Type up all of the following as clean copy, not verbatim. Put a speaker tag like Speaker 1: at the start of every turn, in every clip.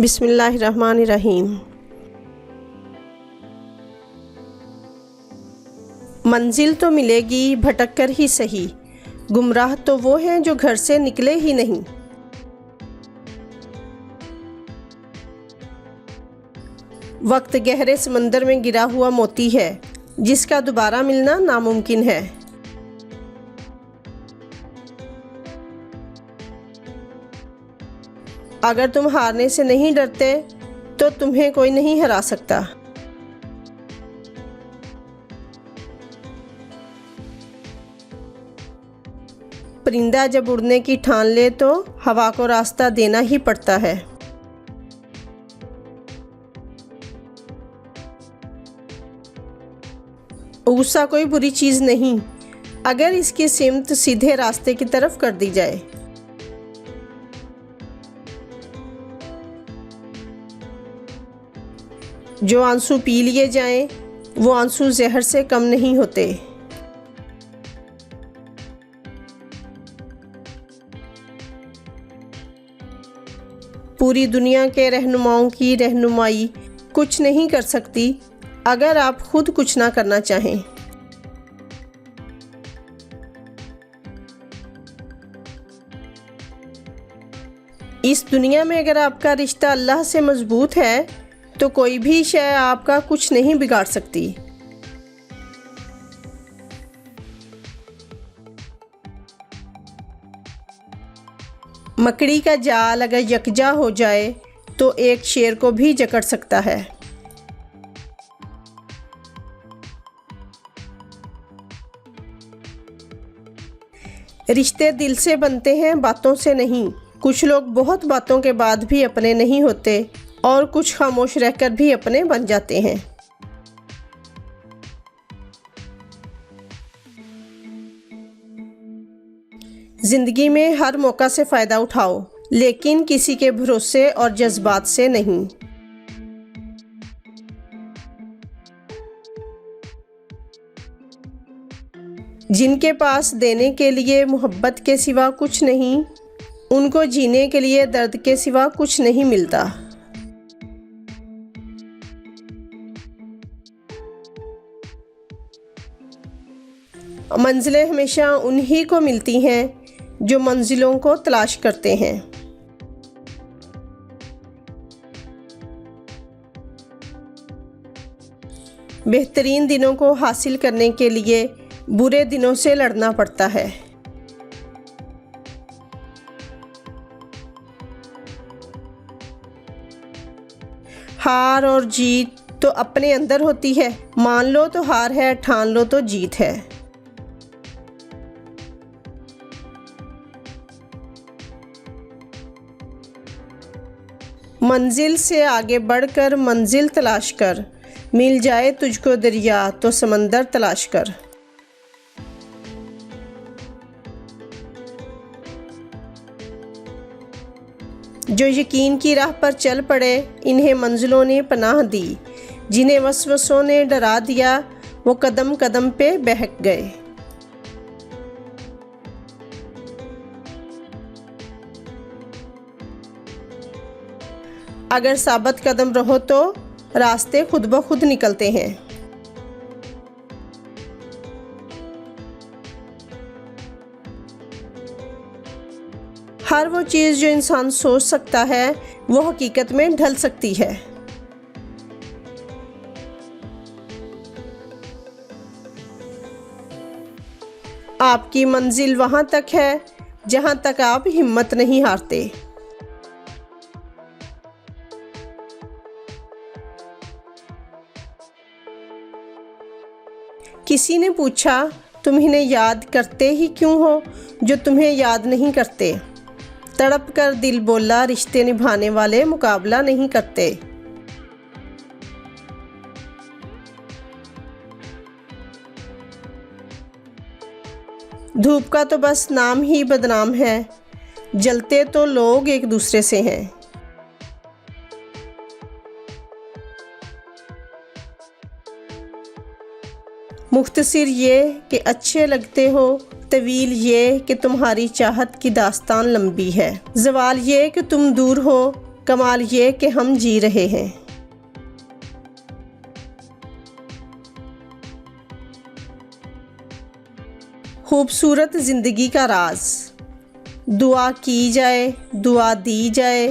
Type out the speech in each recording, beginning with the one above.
Speaker 1: बिस्मिल्लाहिर्रहमानिर्रहीम। मंजिल तो मिलेगी भटक कर ही सही, गुमराह तो वो हैं जो घर से निकले ही नहीं। वक्त गहरे समंदर में गिरा हुआ मोती है, जिसका दोबारा मिलना नामुमकिन है। अगर तुम हारने से नहीं डरते तो तुम्हें कोई नहीं हरा सकता। परिंदा जब उड़ने की ठान ले तो हवा को रास्ता देना ही पड़ता है। गुस्सा कोई बुरी चीज़ नहीं, अगर इसकी सिमत सीधे रास्ते की तरफ कर दी जाए। जो आंसू पी लिए जाएं, वो आंसू जहर से कम नहीं होते। पूरी दुनिया के रहनुमाओं की रहनुमाई कुछ नहीं कर सकती अगर आप खुद कुछ ना करना चाहें। इस दुनिया में अगर आपका रिश्ता अल्लाह से मजबूत है तो कोई भी शय आपका कुछ नहीं बिगाड़ सकती। मकड़ी का जाल अगर यकजा हो जाए तो एक शेर को भी जकड़ सकता है। रिश्ते दिल से बनते हैं, बातों से नहीं। कुछ लोग बहुत बातों के बाद भी अपने नहीं होते और कुछ खामोश रहकर भी अपने बन जाते हैं। जिंदगी में हर मौका से फ़ायदा उठाओ, लेकिन किसी के भरोसे और जज्बात से नहीं। जिनके पास देने के लिए मोहब्बत के सिवा कुछ नहीं, उनको जीने के लिए दर्द के सिवा कुछ नहीं मिलता। मंजिलें हमेशा उन्हीं को मिलती हैं जो मंजिलों को तलाश करते हैं। बेहतरीन दिनों को हासिल करने के लिए बुरे दिनों से लड़ना पड़ता है। हार और जीत तो अपने अंदर होती है। मान लो तो हार है, ठान लो तो जीत है। मंजिल से आगे बढ़कर मंजिल तलाश कर, मिल जाए तुझको दरिया तो समंदर तलाश कर। जो यकीन की राह पर चल पड़े, इन्हें मंजिलों ने पनाह दी। जिन्हें वसवसों ने डरा दिया, वो कदम कदम पे बहक गए। अगर साबित कदम रहो तो रास्ते खुद ब खुद निकलते हैं। हर वो चीज़ जो इंसान सोच सकता है वो हकीकत में ढल सकती है। आपकी मंजिल वहाँ तक है जहाँ तक आप हिम्मत नहीं हारते। किसी ने पूछा, तुम इन्हें याद करते ही क्यों हो जो तुम्हें याद नहीं करते? तड़प कर दिल बोला, रिश्ते निभाने वाले मुकाबला नहीं करते। धूप का तो बस नाम ही बदनाम है, जलते तो लोग एक दूसरे से हैं। मुख्तसर ये कि अच्छे लगते हो, तवील ये कि तुम्हारी चाहत की दास्तान लंबी है। ज़वाल ये कि तुम दूर हो, कमाल ये कि हम जी रहे हैं। खूबसूरत ज़िंदगी का राज। दुआ की जाए, दुआ दी जाए,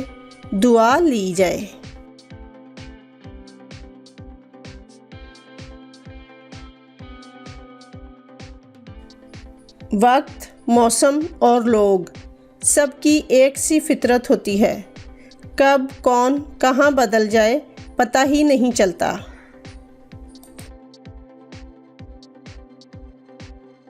Speaker 1: दुआ ली जाए। वक्त, मौसम और लोग सबकी एक सी फितरत होती है। कब कौन कहाँ बदल जाए पता ही नहीं चलता।